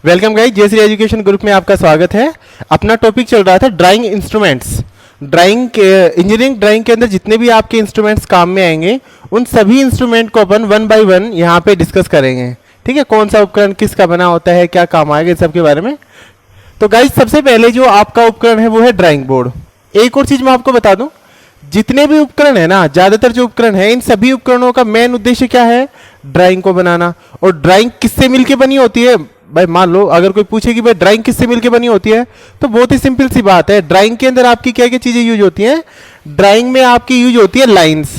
Welcome guys, Jayshree education group में आपका स्वागत है। अपना टॉपिक चल रहा था ड्राइंग इंस्ट्रूमेंट्स। ड्राइंग के इंजीनियरिंग ड्राइंग के अंदर जितने भी आपके इंस्ट्रूमेंट्स काम में आएंगे उन सभी इंस्ट्रूमेंट को अपन वन बाय वन यहाँ पे डिस्कस करेंगे। ठीक है, कौन सा उपकरण किसका बना होता है, क्या काम आएगा, सब के बारे में। तो गाइस सबसे पहले जो आपका उपकरण है वो है ड्राइंग बोर्ड। एक और चीज मैं आपको बता दूं, जितने भी उपकरण है ना, ज्यादातर जो उपकरण है, इन सभी उपकरणों का मेन उद्देश्य क्या है? ड्राइंग को बनाना। और ड्राइंग किससे मिलके बनी होती है भाई? मान लो अगर कोई पूछे कि भाई ड्राइंग किससे मिलके बनी होती है, तो बहुत ही सिंपल सी बात है। ड्राइंग के अंदर आपकी क्या क्या चीजें यूज होती हैं? ड्राइंग में आपकी यूज होती है लाइंस,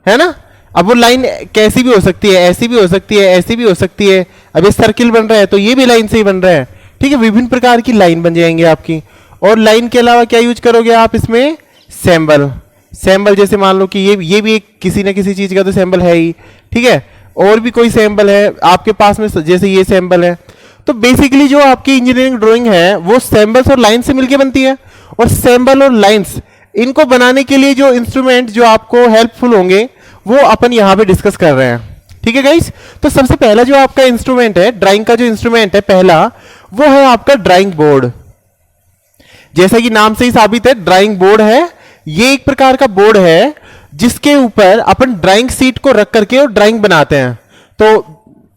है ना। अब वो लाइन कैसी भी हो सकती है, ऐसी भी हो सकती है, ऐसी भी हो सकती है। अब ये सर्किल बन रहा है तो ये भी लाइन से ही बन रहा है। ठीक है, विभिन्न प्रकार की लाइन बन जाएंगी आपकी। और लाइन के अलावा क्या यूज करोगे आप इसमें? सैंबल। सैंबल जैसे मान लो कि ये भी एक किसी ना किसी चीज का तो सैंबल है ही। ठीक है, और भी कोई सैंबल है आपके पास में, जैसे ये सैंबल है। तो बेसिकली जो आपकी इंजीनियरिंग ड्राइंग है वो सैंबल्स और लाइन से मिलकर बनती है। और सैंबल और लाइंस इनको बनाने के लिए जो इंस्ट्रूमेंट जो आपको हेल्पफुल होंगे वो अपन यहां पे डिस्कस कर रहे हैं। ठीक है गाइस, तो सबसे पहला जो आपका इंस्ट्रूमेंट है, ड्राइंग का जो इंस्ट्रूमेंट है पहला, वो है आपका ड्राइंग बोर्ड। जैसा कि नाम से ही साबित है, ड्राइंग बोर्ड है। ये एक प्रकार का बोर्ड है जिसके ऊपर अपन ड्राइंग सीट को रख करके और ड्राइंग बनाते हैं। तो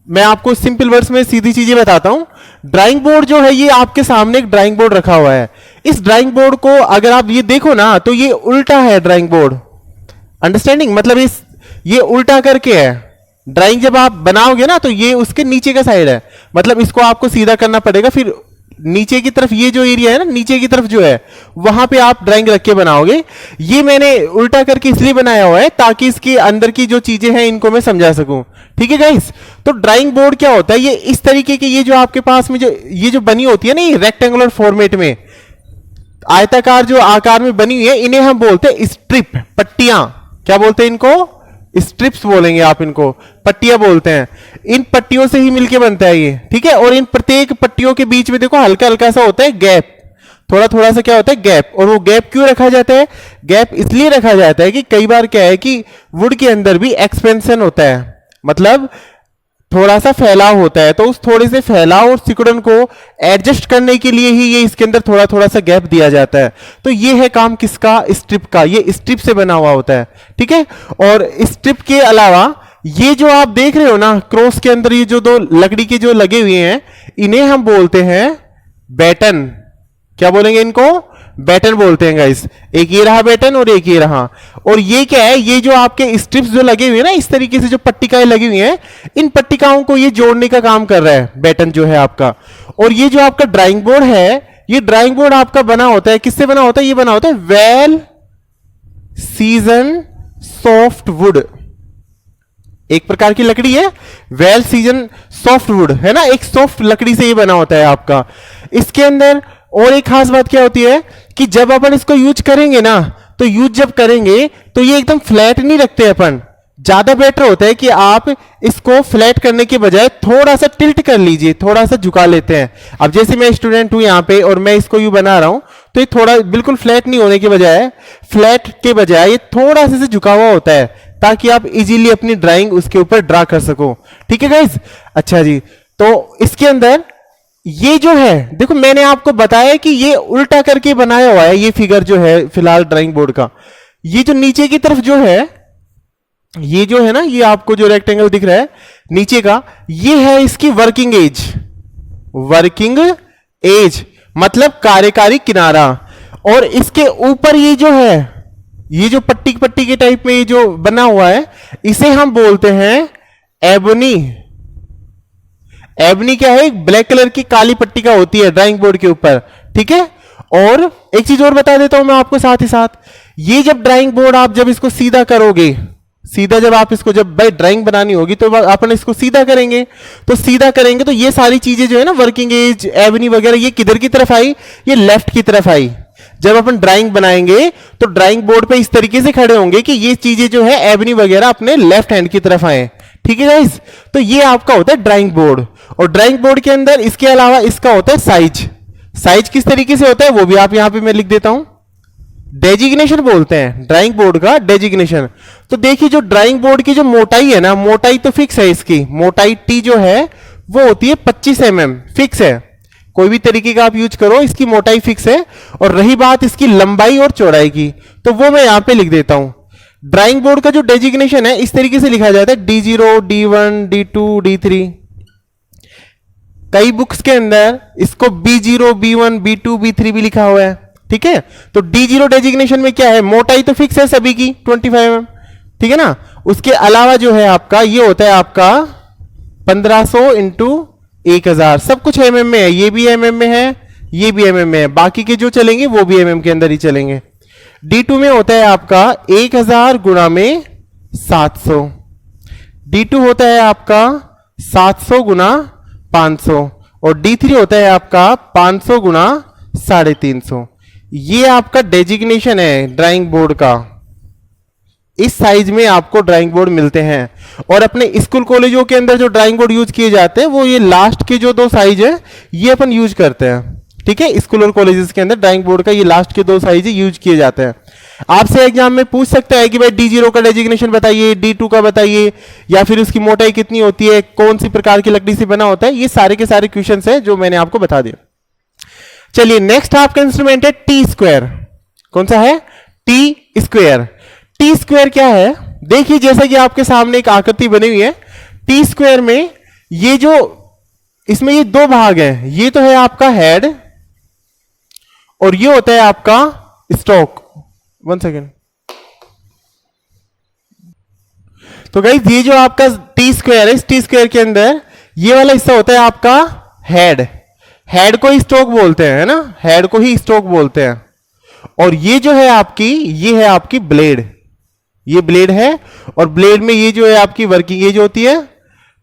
मैं आपको सिंपल वर्ड्स में सीधी चीजें बताता हूं। ड्राइंग बोर्ड जो है, ये आपके सामने एक ड्राइंग बोर्ड रखा हुआ है। इस ड्राइंग बोर्ड को अगर आप ये देखो ना, तो ये उल्टा है ड्राइंग बोर्ड। अंडरस्टैंडिंग? मतलब ये उल्टा करके है। ड्राइंग जब आप बनाओगे ना तो ये उसके नीचे का साइड है, मतलब इसको आपको सीधा करना पड़ेगा। फिर नीचे की तरफ ये जो एरिया है ना, नीचे की तरफ जो है, वहां पे आप ड्राइंग रख के बनाओगे। ये मैंने उल्टा करके इसलिए बनाया हुआ है ताकि इसके अंदर की जो चीजें हैं इनको मैं समझा सकूं। ठीक है गाइस, तो ड्राइंग बोर्ड क्या होता है? ये इस तरीके की, ये जो आपके पास में जो बनी होती है ना, ये रेक्टेंगुलर फॉर्मेट में, आयताकार जो आकार में बनी हुई है, इन्हें हम बोलते हैं स्ट्रिप, पट्टियां। क्या बोलते हैं इनको? स्ट्रिप्स बोलेंगे आप इनको, पट्टियां बोलते हैं। इन पट्टियों से ही मिलके बनता है ये। ठीक है, और इन प्रत्येक पट्टियों के बीच में देखो हल्का हल्का सा होता है गैप, थोड़ा थोड़ा सा क्या होता है? गैप। और वो गैप क्यों रखा जाता है? गैप इसलिए रखा जाता है कि कई बार क्या है कि वुड के अंदर भी एक्सपेंशन होता है, मतलब थोड़ा सा फैलाव होता है। तो उस थोड़े से फैलाव और सिकुड़न को एडजस्ट करने के लिए ही ये इसके अंदर थोड़ा थोड़ा सा गैप दिया जाता है। तो ये है काम किसका? स्ट्रिप का। ये स्ट्रिप से बना हुआ होता है। ठीक है, और स्ट्रिप के अलावा ये जो आप देख रहे हो ना, क्रॉस के अंदर ये जो दो लकड़ी के जो लगे हुए हैं, इन्हें हम बोलते हैं बैटन। क्या बोलेंगे इनको? बैटन बोलते हैं गाइस। एक ये रहा बैटन और एक ये रहा। और ये क्या है? ये जो आपके स्ट्रिप्स जो लगे हुए हैं ना, इस तरीके से जो पट्टिकाएं लगी हुई हैं, इन पट्टिकाओं को ये जोड़ने का काम कर रहा है बैटन जो है आपका। और ये जो आपका ड्राइंग बोर्ड है, ये ड्राइंग बोर्ड आपका बना होता है, किससे बना होता है? ये बना होता है वेल सीजन सॉफ्ट वुड। एक प्रकार की लकड़ी है, वेल सीजन सॉफ्ट वुड, है ना। एक सॉफ्ट लकड़ी से ये बना होता है आपका। इसके अंदर और एक खास बात क्या होती है कि जब अपन इसको यूज करेंगे ना, तो यूज जब करेंगे तो ये एकदम फ्लैट नहीं रखते अपन। ज्यादा बेटर होता है कि आप इसको फ्लैट करने के बजाय थोड़ा सा टिल्ट कर लीजिए, थोड़ा सा झुका लेते हैं। अब जैसे मैं स्टूडेंट हूं यहाँ पे और मैं इसको यूं बना रहा हूं, तो ये थोड़ा बिल्कुल फ्लैट नहीं होने के बजाय, फ्लैट के बजाय ये थोड़ा सा झुका हुआ होता है, ताकि आप इजीली अपनी ड्राइंग उसके ऊपर ड्रा कर सको। ठीक है गाइस? अच्छा जी, तो इसके अंदर ये जो है, देखो मैंने आपको बताया कि ये उल्टा करके बनाया हुआ है। ये फिगर जो है फिलहाल ड्राइंग बोर्ड का, ये जो नीचे की तरफ जो है, ये जो है ना, ये आपको जो रेक्टेंगल दिख रहा है नीचे का, ये है इसकी वर्किंग एज। वर्किंग एज मतलब कार्यकारी किनारा। और इसके ऊपर ये जो है, ये जो पट्टी पट्टी के टाइप में ये जो बना हुआ है, इसे हम बोलते हैं एबनी। एबनी क्या है? एक ब्लैक कलर की काली पट्टी का होती है ड्राइंग बोर्ड के ऊपर। ठीक है, और एक चीज और बता देता हूं मैं आपको साथ ही साथ, ये जब ड्राइंग बोर्ड आप जब इसको सीधा करोगे, सीधा जब आप इसको, जब भाई ड्राइंग बनानी होगी तो अपन इसको सीधा करेंगे। तो सीधा करेंगे तो ये सारी चीजें जो है ना, वर्किंग एज, एबनी वगैरह, ये किधर की तरफ आई? ये लेफ्ट की तरफ आई। जब अपन ड्राइंग बनाएंगे तो ड्राइंग बोर्ड पे इस तरीके से खड़े होंगे कि ये चीजें जो है एबनी वगैरह अपने लेफ्ट हैंड की तरफ आए। ठीक है गाइस, तो ये आपका होता है ड्राइंग बोर्ड। और ड्राइंग बोर्ड के अंदर इसके अलावा इसका होता है साइज। साइज किस तरीके से होता है वो भी आप यहां पे मैं लिख देता हूं। डेजिग्नेशन बोलते हैं ड्राइंग बोर्ड का, डेजिग्नेशन। तो देखिए जो ड्राइंग बोर्ड की जो मोटाई है ना, मोटाई तो फिक्स है इसकी, मोटाई टी जो है वो होती है 25 mm, फिक्स है। कोई भी तरीके का आप यूज करो, इसकी मोटाई फिक्स है। और रही बात इसकी लंबाई और चौड़ाई की, तो वो मैं यहां पे लिख देता हूं। ड्राइंग बोर्ड का जो डेजिग्नेशन है इस तरीके से लिखा जाता है, D0, D1, D2, D3। कई बुक्स के अंदर इसको B0, B1, B2, B3 भी लिखा हुआ है, ठीक है। तो D0 डेजिग्नेशन में क्या है, मोटाई तो फिक्स है सभी की 25 mm, ठीक है ना। उसके अलावा जो है आपका ये होता है आपका 1500 इंटू 1000, सब कुछ mm में है, ये भी mm में है, ये भी mm में है, बाकी के जो चलेंगे वो भी mm के अंदर ही चलेंगे। D2 में होता है आपका 1000 गुणा में 700, D2 होता है आपका 700 गुणा 500, और D3 होता है आपका 500 गुणा 350। ये आपका डेजिग्नेशन है ड्राइंग बोर्ड का। इस साइज में आपको ड्राइंग बोर्ड मिलते हैं। और अपने स्कूल कॉलेजों के अंदर जो ड्राइंग बोर्ड यूज किए जाते हैं वो ये लास्ट के जो 2 साइज है ये अपन यूज करते हैं, ठीक है। स्कूल और कॉलेजेस के अंदर ड्राइंग बोर्ड का ये लास्ट के 2 साइज यूज किए जाते हैं। आपसे एग्जाम में पूछ सकता है कि भाई D0 का डेजिग्नेशन बताइए, D2 का बताइए, या फिर उसकी मोटाई कितनी होती है, कौन सी प्रकार की लकड़ी से बना होता है। ये सारे के सारे क्वेश्चंस हैं जो मैंने आपको बता दिया। चलिए नेक्स्ट आपका इंस्ट्रूमेंट है टी स्क्वायर। कौन सा है, टी स्क्वायर। टी स्क्वायर क्या है, देखिए जैसा कि आपके सामने एक आकृति बनी हुई है। टी स्क्वायर में ये जो इसमें ये 2 भाग हैं, ये तो है आपका हेड और ये होता है आपका स्टॉक। 1 सेकेंड। तो गाइस ये जो आपका टी स्क्वायर है, इस टी स्क्वायर के अंदर ये वाला हिस्सा होता है आपका हेड। हेड को ही स्टॉक बोलते हैं, है ना, हेड को ही स्टॉक बोलते हैं। और ये जो है आपकी, ये है आपकी ब्लेड, ये ब्लेड है। और ब्लेड में ये जो है आपकी वर्किंग एज होती है,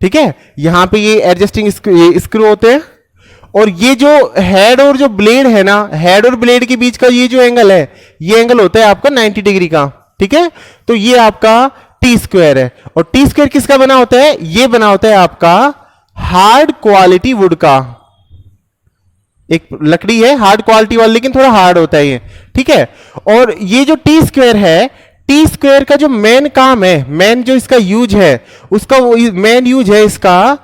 ठीक है। यहां पे ये एडजस्टिंग स्क्रू होते हैं। और ये जो हेड और जो ब्लेड है ना, हेड और ब्लेड के बीच का ये जो एंगल है, ये एंगल होता है आपका 90 डिग्री का, ठीक है। तो ये आपका टी स्क्वायर है। और टी स्क्वायर किसका बना होता है, ये बना होता है आपका हार्ड क्वालिटी वुड का। एक लकड़ी है हार्ड क्वालिटी वाली, लेकिन थोड़ा हार्ड होता है ये, ठीक है। और ये जो टी स्क्वायर है, टी स्क्वायर का जो मेन काम है, मेन जो इसका यूज है, उसका मेन यूज है इसका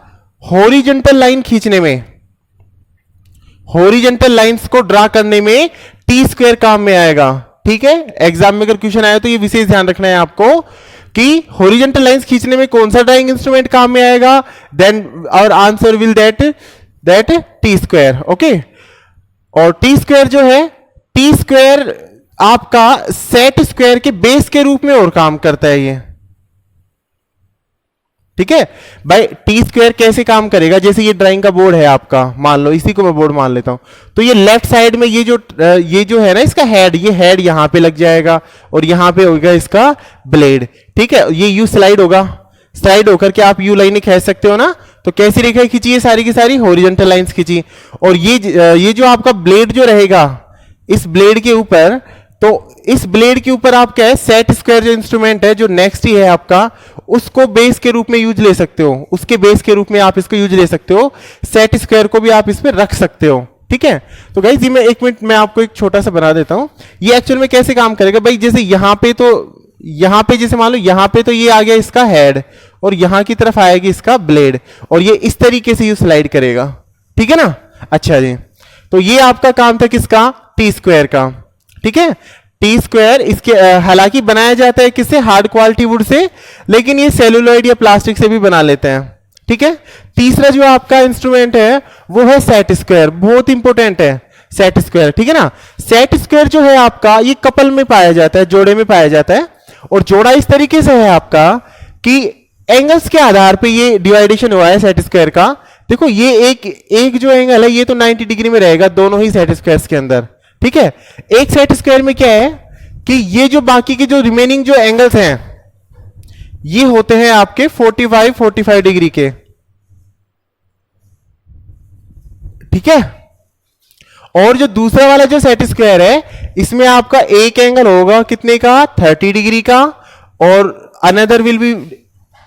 हॉरिजॉन्टल लाइन खींचने में, हॉरिजॉन्टल लाइंस को ड्रा करने में टी स्क्वायर काम में आएगा, ठीक है। एग्जाम में अगर क्वेश्चन आया तो ये विशेष ध्यान रखना है आपको कि हॉरिजॉन्टल लाइंस खींचने में कौन सा ड्राइंग इंस्ट्रूमेंट काम में आएगा, then our answer will that T square, okay. और टी स्क्वायर जो है, टी स्क्वायर आपका सेट स्क्वायर के बेस के रूप में और काम करता है ये, ठीक है भाई। टी स्क्वायर कैसे काम करेगा, जैसे ये ड्राइंग का बोर्ड है आपका, मान लो इसी को मैं बोर्ड मान लेता हूं। तो ये लेफ्ट साइड में ये जो है ना इसका हेड, ये हेड यहां पे लग जाएगा और यहां पे होगा इसका ब्लेड, ठीक है। ये यू स्लाइड होगा, स्लाइड होकर के आप यू लाइनें खींच सकते हो ना। तो कैसी रेखाएं खींची है, सारी की सारी हॉरिजॉन्टल लाइंस खींची। और ये जो आपका ब्लेड जो रहेगा इस ब्लेड के ऊपर, तो इस ब्लेड के ऊपर आप क्या है, सेट स्क्वायर जो इंस्ट्रूमेंट है जो नेक्स्ट ही है आपका, उसको बेस के रूप में यूज ले सकते हो, उसके बेस के रूप में आप इसको यूज ले सकते हो। सेट स्क्वायर को भी आप इस पे रख सकते हो, ठीक है। तो गाइस ये मैं 1 मिनट में आपको एक छोटा सा बना देता हूं, ये एक्चुअल में कैसे काम करेगा भाई। जैसे यहां पे, तो यहां पे जैसे मान लो यहां पे तो ये आ गया इसका हेड और यहां की तरफ आएगी इसका ब्लेड, और ये इस तरीके से यू स्लाइड करेगा, ठीक है ना। अच्छा जी, तो ये आपका काम था किसका, टी स्क्वायर का, ठीक है। टी स्क्वायर इसके हालांकि बनाया जाता है किससे, हार्ड क्वालिटी वुड से, लेकिन ये सेलुलॉइड या प्लास्टिक से भी बना लेते हैं, ठीक है। तीसरा जो आपका इंस्ट्रूमेंट है वो है सेट स्क्वायर, बहुत इंपॉर्टेंट है सेट स्क्वायर, ठीक है ना। सेट स्क्वायर जो है आपका ये कपल में पाया जाता है, जोड़े में पाया जाता है। और जोड़ा इस तरीके से है आपका कि एंगल्स के आधार पे ये डिवाइडेशन हुआ है सेट स्क्वायर का। देखो ये एक जो एंगल है ये तो 90 डिग्री में रहेगा दोनों ही सेट स्क्वायर्स के अंदर, ठीक है। एक सेट स्क्वायर में क्या है कि ये जो बाकी के जो रिमेनिंग जो एंगल्स हैं ये होते हैं आपके 45 डिग्री के, ठीक है। और जो दूसरा वाला जो सेट स्क्वायर है इसमें आपका एक एंगल होगा कितने का, 30 डिग्री का, और अनदर विल बी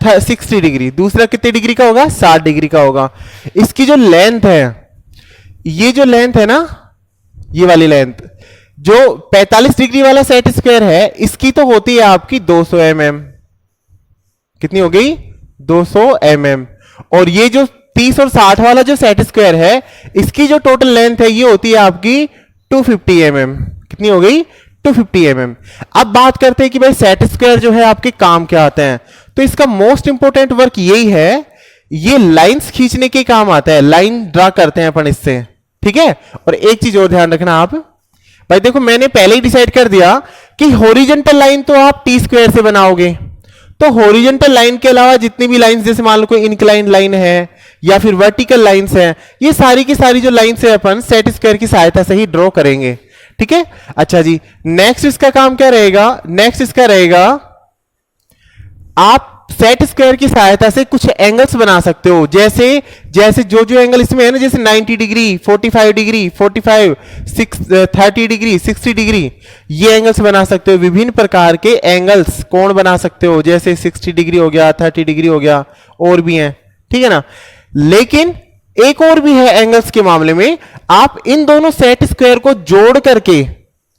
60 डिग्री। दूसरा कितने डिग्री का होगा, 60 डिग्री का होगा। इसकी जो लेंथ है, ये जो लेंथ है ना, ये वाली लेंथ जो 45 डिग्री वाला सेट स्क्वायर है इसकी तो होती है आपकी 200 mm। कितनी हो गई, 200 mm। और ये जो 30 और 60 वाला जो सेट स्क्वायर है, इसकी जो टोटल लेंथ है ये होती है आपकी 250 mm। कितनी हो गई? 250 mm। अब बात करते हैं कि भाई सेट स्क्वायर जो है आपके काम क्या आते हैं। तो इसका मोस्ट इंपोर्टेंट वर्क यही है, ये लाइंस खींचने के काम आता है, लाइन ड्रा करते हैं अपन इससे, ठीक है। और एक चीज और ध्यान रखना आप, भाई देखो मैंने पहले ही डिसाइड कर दिया कि हॉरिजॉन्टल लाइन तो आप टी स्क्वायर से बनाओगे, तो हॉरिजॉन्टल लाइन के अलावा जितनी भी लाइंस, जैसे मान लो कोई इंक्लाइन लाइन है या फिर वर्टिकल लाइंस है, ये सारी की सारी जो लाइंस है अपन सेट स्क्वायर की सहायता से ही ड्रॉ करेंगे, ठीक है। अच्छा जी, नेक्स्ट इसका काम क्या रहेगा? नेक्स्ट इसका रहेगा, आप सेट स्क्वायर की सहायता से कुछ एंगल्स बना सकते हो। जैसे जैसे जो जो एंगल इसमें है ना, जैसे 90 डिग्री, 45 डिग्री, 45, 30 डिग्री, 60 डिग्री, ये एंगल्स बना सकते हो। विभिन्न प्रकार के एंगल्स कोण बना सकते हो, जैसे 60 डिग्री हो गया, 30 डिग्री हो गया, और भी हैं, ठीक है ना। लेकिन एक और भी है एंगल्स के मामले में, आप इन दोनों सेट स्क्वायर को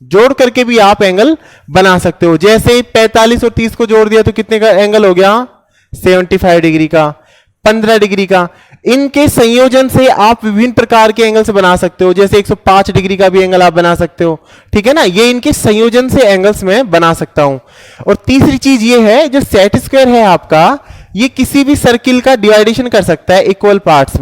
जोड़ करके भी आप एंगल बना सकते हो। जैसे 45 और 30 को जोड़ दिया तो कितने का एंगल हो गया? 75 डिग्री का, 15 डिग्री का। इनके संयोजन से आप विभिन्न प्रकार के एंगल्स बना सकते हो, जैसे 105 डिग्री का भी एंगल आप बना सकते हो, ठीक है ना। ये इनके संयोजन से एंगल्स में बना सकता हूं। और तीसरी चीज ये है, जो सेट स्क्वायर है आपका, ये किसी भी सर्किल का डिवाइडेशन कर सकता है इक्वल पार्ट्स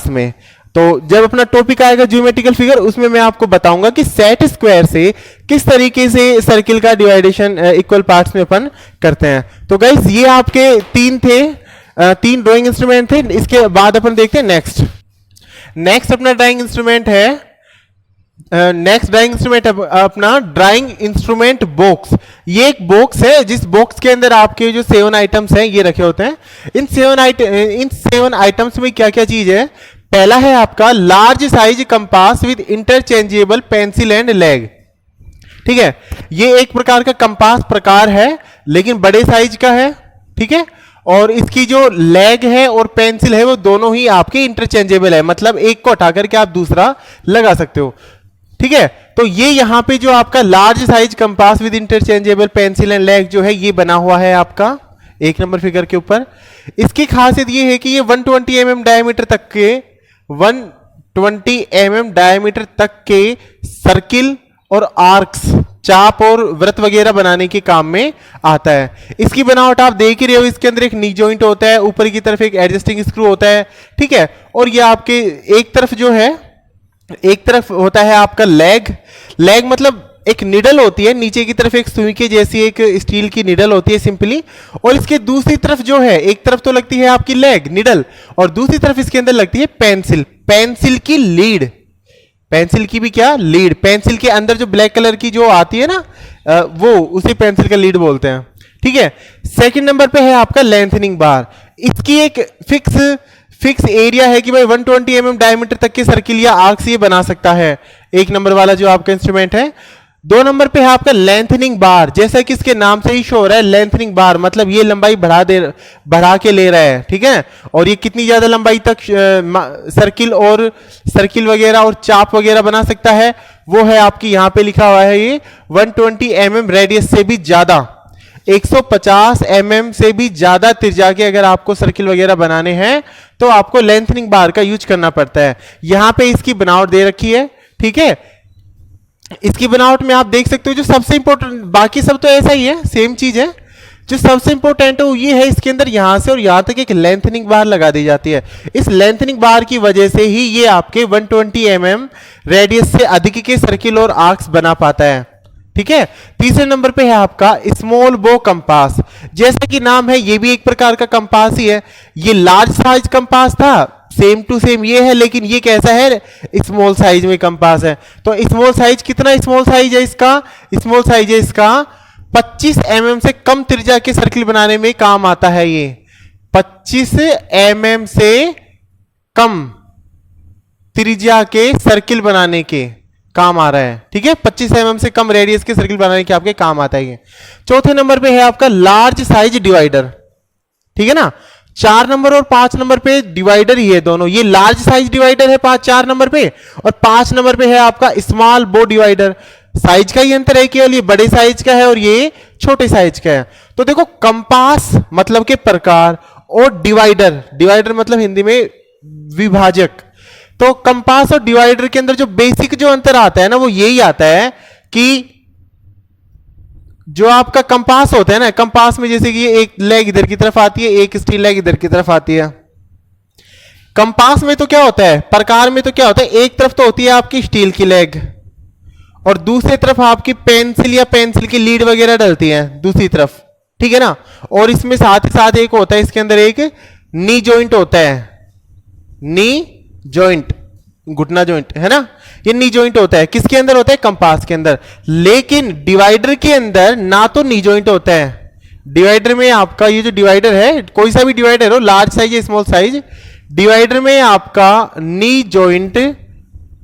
में। तो जब अपना टॉपिक आएगा ज्योमेट्रिकल फिगर, उसमें मैं आपको बताऊंगा कि सेट स्क्वायर से किस तरीके से सर्किल का डिवाइडेशन इक्वल पार्ट्स में अपन करते हैं। तो गाइस ये आपके तीन ड्राइंग इंस्ट्रूमेंट थे। इसके बाद अपन देखते हैं नेक्स्ट अपना ड्राइंग इंस्ट्रूमेंट है, अपना ड्राइंग इंस्ट्रूमेंट बॉक्स। ये एक बॉक्स है, जिस बॉक्स के अंदर आपके जो 7 आइटम्स हैं ये रखे होते हैं। इन 7 आइटम्स में क्या क्या चीज है? पहला है आपका large size compass with interchangeable pencil and leg, ठीक है। ये एक प्रकार का कंपास प्रकार है, लेकिन बड़े साइज का है, ठीक है। और इसकी जो लेग है और पेंसिल है वो दोनों ही आपके इंटरचेंजेबल है, मतलब एक को हटा करके आप दूसरा लगा सकते हो, ठीक है। तो ये यहां पे जो आपका large size compass with interchangeable pencil and leg जो है ये बना हुआ है आपका 1 नंबर फिगर के ऊपर। इसकी खासियत ये है कि ये 120 mm डायमीटर तक के सर्किल और आर्क्स, चाप और वृत्त वगैरह बनाने के काम में आता है। इसकी बनावट आप देख ही रहे हो, इसके अंदर एक नी जॉइंट होता है, ऊपर की तरफ एक एडजस्टिंग स्क्रू होता है, ठीक है। और ये आपके एक तरफ होता है आपका लेग मतलब एक निडल होती है, नीचे की तरफ एक सुई के जैसी एक स्टील की निडल होती है सिंपली। और इसके दूसरी तरफ जो है, एक तरफ तो लगती है आपकी लेग निडल, और दूसरी तरफ इसके अंदर लगती है पेंसिल की लीड। पेंसिल की भी क्या? लीड। पेंसिल के अंदर जो ब्लैक कलर की जो आती है ना, वो उसे पेंसिल का लीड बोलते हैं, ठीक है। सेकंड नंबर पे है आपका लेंथनिंग बार। इसकी एक फिक्स एरिया है कि भाई 120 mm डायमीटर तक के सर्किल या आर्क्स ये बना सकता है, 1 नंबर वाला जो आपका इंस्ट्रूमेंट है। 2 नंबर पे है आपका लेंथनिंग बार। जैसा कि इसके नाम से ही शो हो रहा है, लेंथनिंग बार मतलब ये लंबाई बढ़ा के ले रहा है, ठीक है। और ये कितनी ज्यादा लंबाई तक सर्किल वगैरह और चाप वगैरह बना सकता है, वो है आपकी यहां पे लिखा हुआ है, ये 120 mm रेडियस से भी ज्यादा, 150 mm से भी ज्यादा त्रिज्या के अगर आपको सर्किल वगैरह बनाने हैं तो आपको लेंथनिंग बार का यूज करना पड़ता है। यहां पे इसकी बनावट दे रखी है, ठीक है। इसकी बनावट में आप देख सकते हो, जो सबसे इंपॉर्टेंट, बाकी सब तो ऐसा ही है, सेम चीज है, जो सबसे इंपॉर्टेंट है वो ये है, इसके अंदर यहां से और यहां तक एक लेंथनिंग बार लगा दी जाती है। इस लेंथनिंग बार की वजह से ही ये आपके 120 mm रेडियस से अधिक के सर्किल और आर्क्स बना पाता है, ठीक है। तीसरे नंबर पे है आपका स्मॉल बो कंपास। जैसा कि नाम है, ये भी एक प्रकार का कंपास ही है। ये लार्ज साइज कंपास था, सेम टू सेम ये है, लेकिन ये कैसा है? स्मॉल साइज में कंपास है। तो स्मॉल साइज, कितना स्मॉल साइज है इसका? स्मॉल साइज है इसका 25 mm से कम त्रिज्या के सर्किल बनाने में काम आता है। ये 25 mm से कम त्रिज्या के सर्किल बनाने के काम आ रहा है, ठीक है। 25 mm से कम रेडियस के सर्किल बनाने के आपके काम आता है ये। चौथे नंबर पे है आपका लार्ज साइज डिवाइडर, ठीक है ना। 4 नंबर और 5 नंबर पे डिवाइडर ही है दोनों। ये लार्ज साइज डिवाइडर है 4 नंबर पे, और 5 नंबर पे है आपका स्मॉल बो डिवाइडर। साइज का ही अंतर है, केवल ये बड़े साइज का है और ये छोटे साइज का है। तो देखो, कंपास मतलब के प्रकार और डिवाइडर, डिवाइडर मतलब हिंदी में विभाजक। तो कंपास और डिवाइडर के अंदर जो बेसिक जो अंतर आता है ना वो यही आता है कि जो आपका कंपास होता है ना, कंपास में जैसे कि एक लेग इधर की तरफ आती है, एक स्टील लेग इधर की तरफ आती है। कंपास में तो क्या होता है, प्रकार में तो क्या होता है, एक तरफ तो होती है आपकी स्टील की लेग और दूसरी तरफ आपकी पेंसिल या पेंसिल की लीड वगैरह डलती है दूसरी तरफ, ठीक है ना। और इसमें साथ ही साथ एक होता है, इसके अंदर एक नी जॉइंट होता है, नी जॉइंट, घुटना जॉइंट है ना, ये नी जॉइंट होता है। किसके अंदर होता है, कंपास के अंदर। लेकिन डिवाइडर के अंदर ना तो नी जॉइंट होता है, डिवाइडर में आपका ये जो डिवाइडर है, कोई सा भी डिवाइडर हो, लार्ज साइज या स्मॉल साइज, डिवाइडर में आपका नी जॉइंट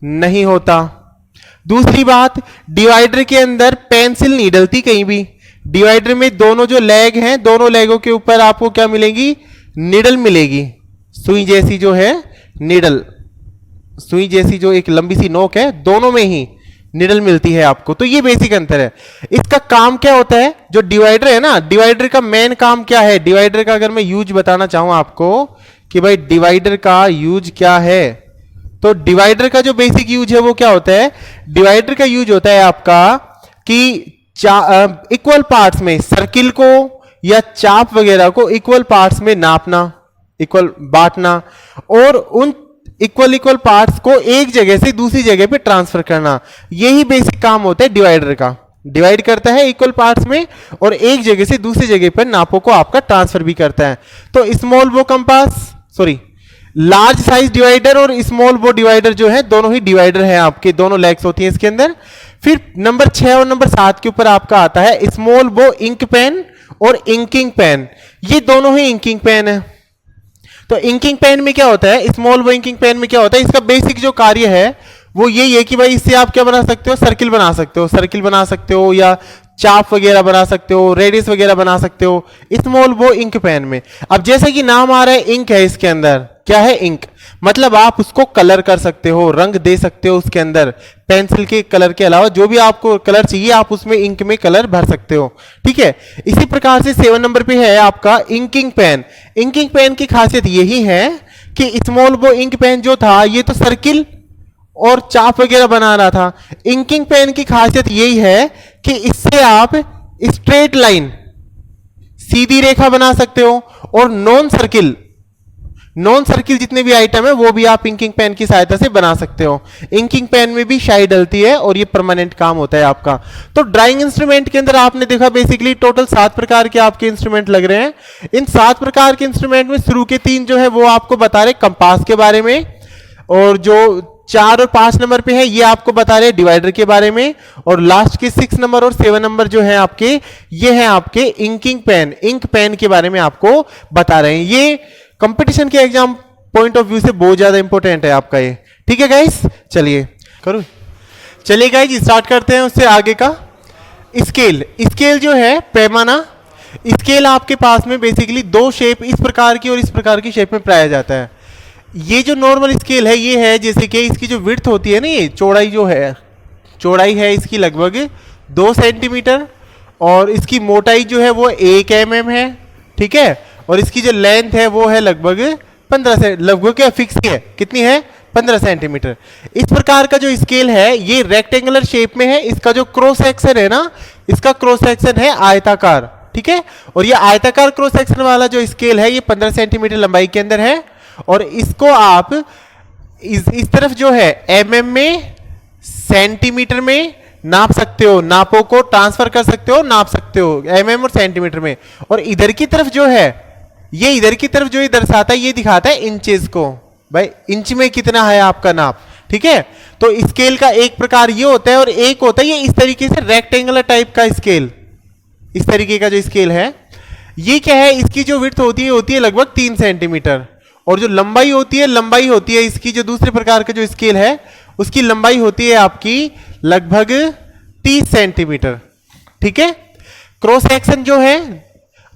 नहीं होता। दूसरी बात, डिवाइडर के अंदर पेंसिल नहीं डलती कहीं भी। डिवाइडर में दोनों जो लेग हैं, दोनों लेगों के ऊपर आपको क्या मिलेगी, निडल मिलेगी, सुई जैसी जो है निडल, सुई जैसी जो एक लंबी सी नोक है, दोनों में ही निडल मिलती है आपको। तो ये बेसिक अंतर है। इसका काम क्या होता है, जो डिवाइडर है ना, डिवाइडर का मेन काम क्या है, डिवाइडर का अगर मैं यूज बताना चाहूं आपको कि भाई डिवाइडर का यूज क्या है, तो डिवाइडर का जो बेसिक यूज है वो क्या होता है, डिवाइडर का यूज होता है आपका कि इक्वल पार्ट्स में सर्किल को या चाप वगैरह को इक्वल पार्ट्स में नापना, इक्वल बांटना और उन इक्वल पार्ट्स को एक जगह से दूसरी जगह पे ट्रांसफर करना। यही बेसिक काम होता है डिवाइडर का। डिवाइड करता है इक्वल पार्ट्स में और एक जगह से दूसरी जगह पर नापों को आपका ट्रांसफर भी करता है। तो स्मॉल बो compass, sorry large size divider और स्मॉल बो डिवाइडर जो है, दोनों ही डिवाइडर है आपके, दोनों लेग्स होती है इसके अंदर। फिर नंबर 6 और नंबर 7 के ऊपर आपका आता है स्मॉल बो इंक पेन और इंकिंग पेन। ये दोनों ही इंकिंग पेन है। तो इंकिंग पेन में क्या होता है, स्मॉल बो इंकिंग पेन में क्या होता है, इसका बेसिक जो कार्य है वो यही है कि भाई इससे आप क्या बना सकते हो, सर्किल बना सकते हो, सर्किल बना सकते हो या चाप वगैरह बना सकते हो, रेडियस वगैरह बना सकते हो स्मॉल बो इंक पेन में। अब जैसे कि नाम आ रहा है इंक है, इसके अंदर क्या है, इंक, मतलब आप उसको कलर कर सकते हो, रंग दे सकते हो उसके अंदर। पेंसिल के कलर के अलावा जो भी आपको कलर चाहिए आप उसमें इंक में कलर भर सकते हो, ठीक है। इसी प्रकार से 7 नंबर पे है आपका इंकिंग पेन। इंकिंग पेन की खासियत यही है कि स्मॉल बो इंक पेन जो था ये तो सर्किल और चाप वगैरह बना रहा था। इंकिंग पेन की खासियत यही है कि इससे आप स्ट्रेट लाइन, सीधी रेखा बना सकते हो और नॉन सर्किल जितने भी आइटम है वो भी आप इंकिंग पेन की सहायता से बना सकते हो। इंकिंग पेन में भी शाई डलती है और ये परमानेंट काम होता है आपका। तो ड्राइंग इंस्ट्रूमेंट के अंदर आपने देखा बेसिकली टोटल 7 प्रकार के आपके इंस्ट्रूमेंट लग रहे हैं। इन 7 प्रकार के इंस्ट्रूमेंट में शुरू के 3 जो है वो आपको बता रहे कंपास के बारे में, और जो 4 और 5 नंबर पे है ये आपको बता रहे डिवाइडर के बारे में, और लास्ट के 6 नंबर और 7 नंबर जो है आपके, ये है आपके इंकिंग पेन, इंक पेन के बारे में आपको बता रहे हैं। ये कंपटीशन के एग्जाम पॉइंट ऑफ व्यू से बहुत ज्यादा इंपॉर्टेंट है आपका ये, ठीक है गाइस। चलिए करूँ, चलिए गाइस स्टार्ट करते हैं उससे आगे का। स्केल, स्केल जो है पैमाना, स्केल आपके पास में बेसिकली 2 शेप, इस प्रकार की और इस प्रकार की शेप में पाया जाता है। ये जो नॉर्मल स्केल है ये है जैसे कि इसकी जो विड्थ होती है ना, ये चौड़ाई जो है, चौड़ाई है इसकी लगभग 2 सेंटीमीटर और इसकी मोटाई जो है वो 1 mm है, ठीक है। और इसकी जो लेंथ है वो है लगभग 15 से, लगभग क्या फिक्स है, कितनी है, 15 सेंटीमीटर। इस प्रकार का जो स्केल है ये रेक्टेंगुलर शेप में है। इसका जो क्रॉस सेक्शन है ना, इसका क्रॉस सेक्शन है आयताकार, ठीक है। और ये आयताकार क्रॉस सेक्शन वाला जो स्केल है ये 15 सेंटीमीटर लंबाई के अंदर है। और इसको आप इस तरफ जो है mm में, सेंटीमीटर में नाप सकते हो, नापों को ट्रांसफर कर सकते हो, नाप सकते हो mm और सेंटीमीटर में। और इधर की तरफ जो है, ये इधर की तरफ जो ये दर्शाता है ये दिखाता है इंचेस को, भाई इंच में कितना है आपका नाप, ठीक है। तो स्केल का एक प्रकार ये होता है और एक होता है ये इस तरीके से रेक्टेंगुलर टाइप का स्केल। इस तरीके का जो स्केल है ये क्या है, इसकी जो विड्थ होती है लगभग 3 सेंटीमीटर, और जो लंबाई होती है इसकी, जो दूसरे प्रकार का जो स्केल है उसकी लंबाई होती है आपकी लगभग 30 सेंटीमीटर, ठीक है। क्रॉस सेक्शन जो है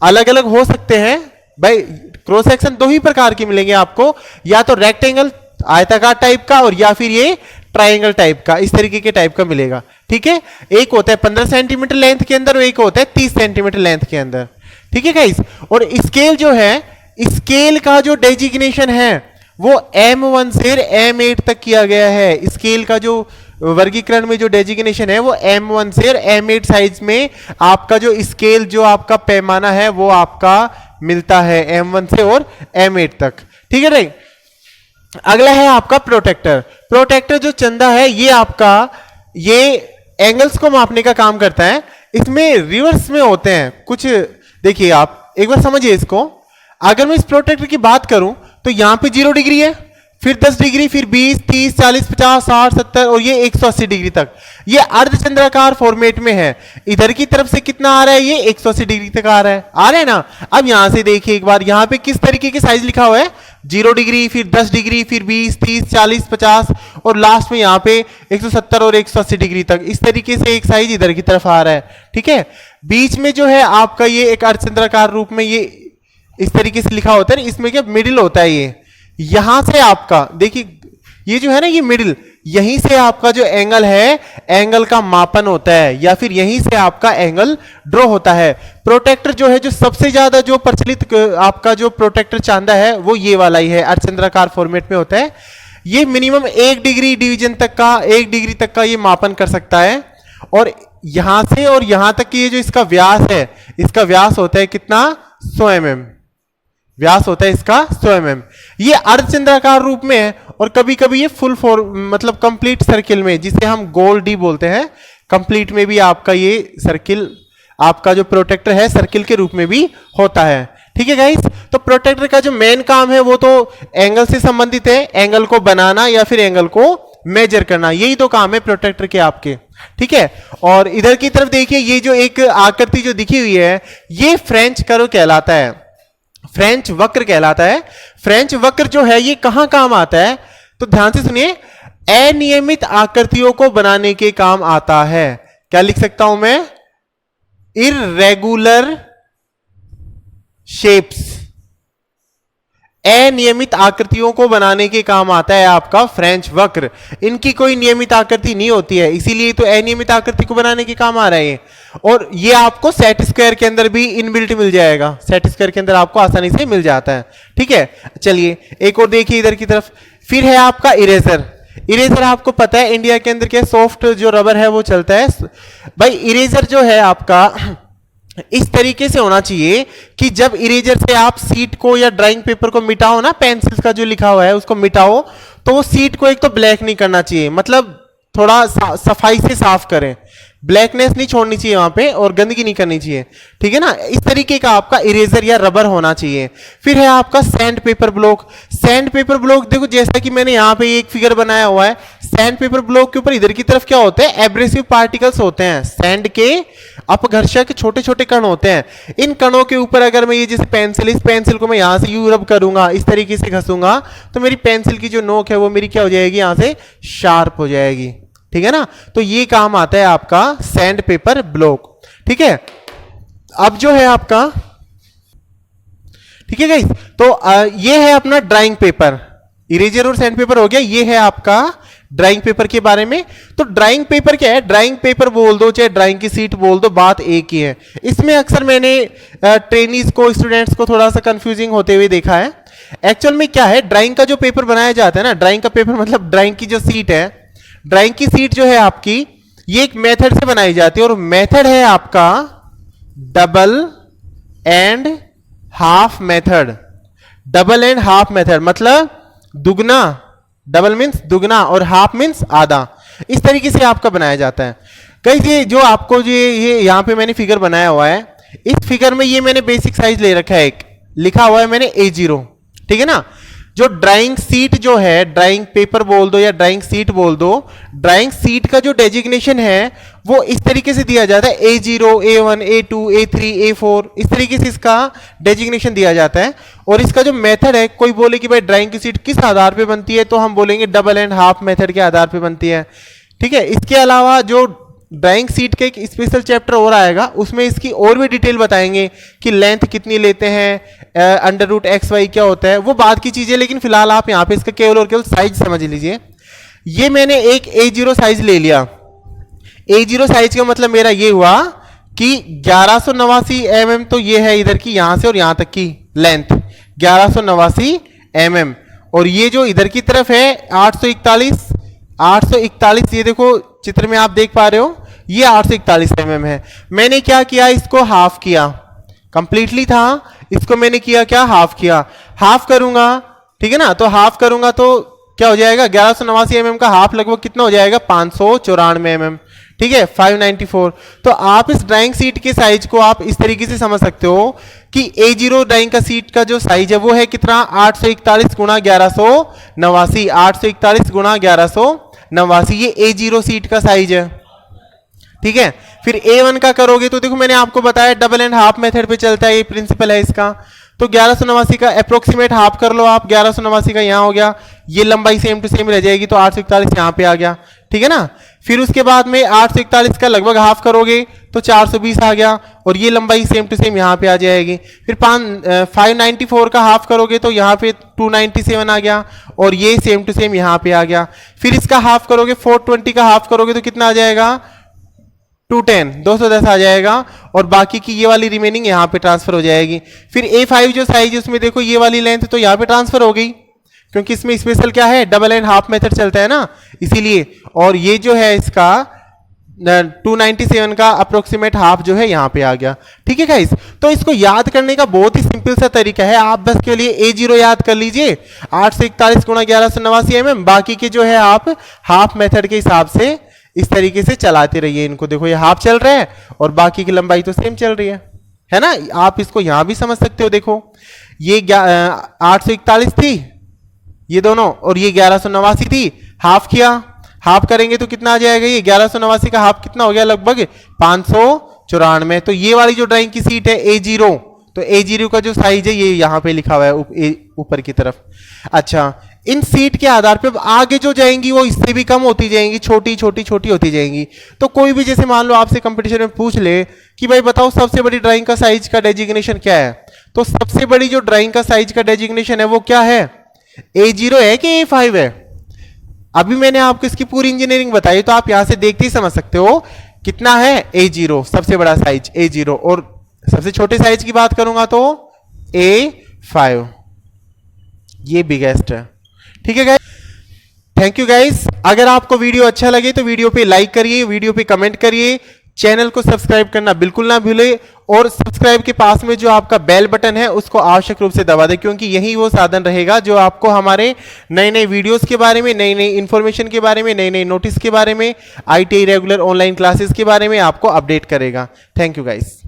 अलग अलग हो सकते हैं भाई, क्रॉस सेक्शन 2 ही प्रकार के मिलेंगे आपको, या तो रेक्टेंगल आयताकार टाइप का और या फिर ये ट्राइंगल टाइप का, इस तरीके के टाइप का मिलेगा, ठीक है। एक होता है 15 सेंटीमीटर लेंथ के अंदर और एक होता है 30 सेंटीमीटर लेंथ के अंदर, ठीक है गाइस। और स्केल जो है स्केल का जो डेजिग्नेशन है वो M1 से M8 तक किया गया है। स्केल का जो वर्गीकरण में जो डेजिग्नेशन है वो M1 से M8 साइज में आपका जो स्केल जो आपका पैमाना है वो आपका मिलता है M1 से और M8 तक। ठीक है नहीं। अगला है आपका प्रोटेक्टर। प्रोटेक्टर जो चंदा है ये आपका ये एंगल्स को मापने का काम करता है। इसमें रिवर्स में होते हैं कुछ, देखिए आप एक बार समझिए इसको। अगर मैं इस प्रोटेक्टर की बात करूं तो यहां पे 0 डिग्री है, फिर 10 डिग्री, फिर 20, 30, 40, 50, 60, 70 और ये 180 डिग्री तक। ये अर्धचंद्राकार फॉर्मेट में है। इधर की तरफ से कितना आ रहा है, ये 180 डिग्री तक आ रहा है ना। अब यहां से देखिए एक बार, यहां पे किस तरीके के साइज लिखा हुआ है, 0 डिग्री, फिर 10 डिग्री, फिर 20, 30, 40, 50 और लास्ट में यहां पे 170 और 180 डिग्री तक। इस तरीके से एक साइज इधर की तरफ आ रहा है। ठीक है, बीच में जो है आपका ये एक अर्धचंद्राकार रूप में ये इस तरीके से लिखा होता है। इसमें क्या मिडिल होता है, ये यहां से आपका देखिए ये जो है ना ये मिडिल, यहीं से आपका जो एंगल है एंगल का मापन होता है या फिर यहीं से आपका एंगल ड्रॉ होता है। प्रोटेक्टर जो है जो सबसे ज्यादा जो प्रचलित आपका जो प्रोटेक्टर चांदा है वो ये वाला ही है, अर्धचंद्राकार फॉर्मेट में होता है। ये मिनिमम 1 डिग्री डिवीजन तक का 1 डिग्री तक का ये मापन कर सकता है। और यहां से और यहां तक की ये जो इसका व्यास है, इसका व्यास होता है कितना, 100 mm व्यास होता है इसका 100 mm। ये अर्धचंद्राकार रूप में है और कभी कभी ये फुल मतलब कंप्लीट सर्किल में, जिसे हम गोल डी बोलते हैं, कंप्लीट में भी आपका ये सर्किल आपका जो प्रोटेक्टर है सर्किल के रूप में भी होता है। ठीक है गाइस, तो प्रोटेक्टर का जो मेन काम है वो तो एंगल से संबंधित है, एंगल को बनाना या फिर एंगल को मेजर करना, यही तो काम है प्रोटेक्टर के आपके। ठीक है, और इधर की तरफ देखिए ये जो एक आकृति जो दिखी हुई है ये फ्रेंच कर्व कहलाता है, फ्रेंच वक्र कहलाता है। फ्रेंच वक्र जो है ये कहां काम आता है, तो ध्यान से सुनिए, अनियमित आकृतियों को बनाने के काम आता है। क्या लिख सकता हूं मैं, इररेगुलर शेप्स, अनियमित आकृतियों को बनाने के काम आता है आपका फ्रेंच वक्र। इनकी कोई नियमित आकृति नहीं होती है, इसीलिए तो अनियमित आकृति को बनाने के काम आ रहा है। और ये आपको सेट स्क्वायर के अंदर भी इनबिल्ट मिल जाएगा, सेट स्क्वायर के अंदर आपको आसानी से मिल जाता है। ठीक है, चलिए एक और देखिए इधर की तरफ। फिर है आपका इरेजर। इरेजर आपको पता है इंडिया के अंदर क्या सॉफ्ट जो रबर है वो चलता है भाई। इरेजर जो है आपका इस तरीके से होना चाहिए कि जब इरेजर से आप सीट को या ड्राइंग पेपर को मिटाओ ना, पेंसिल का जो लिखा हुआ है उसको मिटाओ, तो वो सीट को एक तो ब्लैक नहीं करना चाहिए, मतलब थोड़ा सफाई से साफ करें, ब्लैकनेस नहीं छोड़नी चाहिए वहां पे और गंदगी नहीं करनी चाहिए। ठीक है ना, इस तरीके का आपका इरेजर या रबर होना चाहिए। फिर है आपका sand paper block. Sand paper block देखो, जैसा कि मैंने यहाँ पे एक फिगर बनाया हुआ है, सैंड पेपर ब्लॉक के ऊपर इधर की तरफ क्या होते हैं, एब्रेसिव पार्टिकल्स होते हैं, सैंड के अपघर्षक छोटे छोटे कण होते हैं। इन कणों के ऊपर अगर मैं ये जैसे पेंसिल, इस पेंसिल को मैं यहां से यूं रब करूंगा, इस तरीके से घसूंगा, तो मेरी पेंसिल की जो नोक है वो मेरी क्या हो जाएगी, यहां से शार्प हो जाएगी। ठीक है ना, तो ये काम आता है आपका सैंड पेपर ब्लॉक। ठीक है, अब जो है आपका, ठीक है गाइस, तो ये है अपना ड्राइंग पेपर। इरेजर और सैंड पेपर हो गया, ये है आपका ड्राइंग पेपर के बारे में। तो ड्राइंग पेपर क्या है, ड्राइंग पेपर बोल दो चाहे ड्राइंग की सीट बोल दो, बात एक ही है। इसमें अक्सर मैंने ट्रेनीज को, स्टूडेंट्स को थोड़ा सा कंफ्यूजिंग होते हुए देखा है। एक्चुअल में क्या है, ड्राइंग का जो पेपर बनाया जाता है ना, ड्राइंग का पेपर मतलब ड्राइंग की जो सीट है, ड्राइंग की सीट जो है आपकी, ये एक मेथड से बनाई जाती है और मेथड है आपका double and half method. Double and half method मतलब दुगना, डबल मीन्स दुगना और हाफ मीन्स आधा, इस तरीके से आपका बनाया जाता है। कई ये जो आपको ये यहां पे मैंने फिगर बनाया हुआ है, इस फिगर में ये मैंने बेसिक साइज ले रखा है, एक लिखा हुआ है मैंने A0। ठीक है ना, जो ड्राइंग सीट जो है, ड्राइंग पेपर बोल दो या ड्राइंग सीट बोल दो, ड्राइंग सीट का जो डेजिग्नेशन है वो इस तरीके से दिया जाता है, A0, A1, A2, A3, A4, इस तरीके से इसका डेजिग्नेशन दिया जाता है। और इसका जो मेथड है, कोई बोले कि भाई ड्राइंग की सीट किस आधार पे बनती है, तो हम बोलेंगे डबल एंड हाफ मेथड के आधार पे बनती है। ठीक है, इसके अलावा जो ड्राइंग सीट का एक स्पेशल चैप्टर और आएगा, उसमें इसकी और भी डिटेल बताएंगे कि लेंथ कितनी लेते हैं, अंडर रूट XY क्या होता है, वो बात की चीजें। लेकिन फिलहाल आप यहाँ पे इसका केवल और केवल साइज समझ लीजिए। ये मैंने एक A0 साइज ले लिया। A0 साइज का मतलब मेरा ये हुआ कि 1189 mm, तो ये है इधर की यहां से और यहां तक की लेंथ 1189 mm, और ये जो इधर की तरफ है 841 ये देखो चित्र में आप देख पा रहे हो, ये 841 mm है। मैंने क्या किया, इसको हाफ किया, कंप्लीटली था, इसको मैंने किया क्या, हाफ किया। हाफ करूंगा, ठीक है ना, तो हाफ करूंगा तो क्या हो जाएगा, 1189 mm का हाफ लगभग कितना हो जाएगा, 594 mm, ठीक है, 594। तो आप इस ड्राइंग सीट के साइज को आप इस तरीके से समझ सकते हो कि A0 ड्राइंग का सीट का जो साइज है वो है कितना, 841 गुणा 1189, 841 गुणा 1189, ये A0 सीट का साइज है, ठीक है। फिर A1 का करोगे तो देखो मैंने आपको बताया डबल एंड हाफ मेथड पे चलता है, ये प्रिंसिपल है इसका। तो 1189 का अप्रोक्सीमेट हाफ कर लो आप, 1189 का यहाँ हो गया, ये लंबाई सेम टू सेम रह जाएगी, तो 841 यहाँ पे आ गया, ठीक है ना। फिर उसके बाद में 841 का लगभग हाफ करोगे तो 420 आ गया, और ये लंबाई सेम टू सेम यहाँ पे आ जाएगी। फिर 594 का हाफ करोगे तो यहाँ पे 297 आ गया, और ये सेम टू सेम यहाँ पे आ गया। फिर इसका हाफ करोगे, 420 का हाफ करोगे तो कितना आ जाएगा, 210 आ जाएगा, और बाकी की ये वाली रिमेनिंग यहाँ पे ट्रांसफर हो जाएगी। फिर A5 जो साइज है उसमें देखो ये वाली लेंथ तो यहाँ पे ट्रांसफर हो गई, क्योंकि इसमें स्पेशल क्या है, डबल एंड हाफ मेथड चलता है ना, इसीलिए। और ये जो है इसका 297 का अप्रोक्सीमेट हाफ जो है यहाँ पे आ गया, ठीक है गाइस। तो इसको याद करने का बहुत ही सिंपल सा तरीका है, आप बस के लिए A0 याद कर लीजिए, 841 गुणा 1189 mm, बाकी के जो है आप हाफ मेथड के हिसाब से इस तरीके से चलाते रहिए इनको। देखो ये हाफ चल रहा है और बाकी की लंबाई तो सेम चल रही है ना। आप इसको यहां भी समझ सकते हो, देखो ये 841 थी ये दोनों, और ये 1189 थी, हाफ किया, हाफ करेंगे तो कितना आ जाएगा, ये 1189 का हाफ कितना हो गया, लगभग 594। तो ये वाली जो ड्राइंग की सीट है A0, तो A0 का जो साइज है ये यहाँ पे लिखा हुआ है ऊपर की तरफ। अच्छा, इन सीट के आधार पे आगे जो जाएंगी वो इससे भी कम होती जाएंगी, छोटी छोटी छोटी होती जाएंगी। तो कोई भी जैसे मान लो आपसे कंपटीशन में पूछ ले कि भाई बताओ सबसे बड़ी ड्राइंग का साइज का डेजिग्नेशन क्या है, तो सबसे बड़ी जो ड्राइंग का साइज का डेजिग्नेशन है वो क्या है, A0 है कि A5 है। अभी मैंने आपको इसकी पूरी इंजीनियरिंग बताई, तो आप यहां से देखते ही समझ सकते हो कितना है A0 सबसे बड़ा साइज A0, और सबसे छोटे साइज की बात करूंगा तो A5 ये बिगेस्ट है, ठीक है गाइस। Thank you guys. अगर आपको वीडियो अच्छा लगे तो वीडियो पे लाइक करिए, वीडियो पे कमेंट करिए, चैनल को सब्सक्राइब करना बिल्कुल ना भूले, और सब्सक्राइब के पास में जो आपका बेल बटन है उसको आवश्यक रूप से दबा दें, क्योंकि यही वो साधन रहेगा जो आपको हमारे नए नए वीडियोस के बारे में, नई नई इंफॉर्मेशन के बारे में, नई नई नोटिस के बारे में, ITI रेगुलर ऑनलाइन क्लासेस के बारे में आपको अपडेट करेगा। Thank you guys.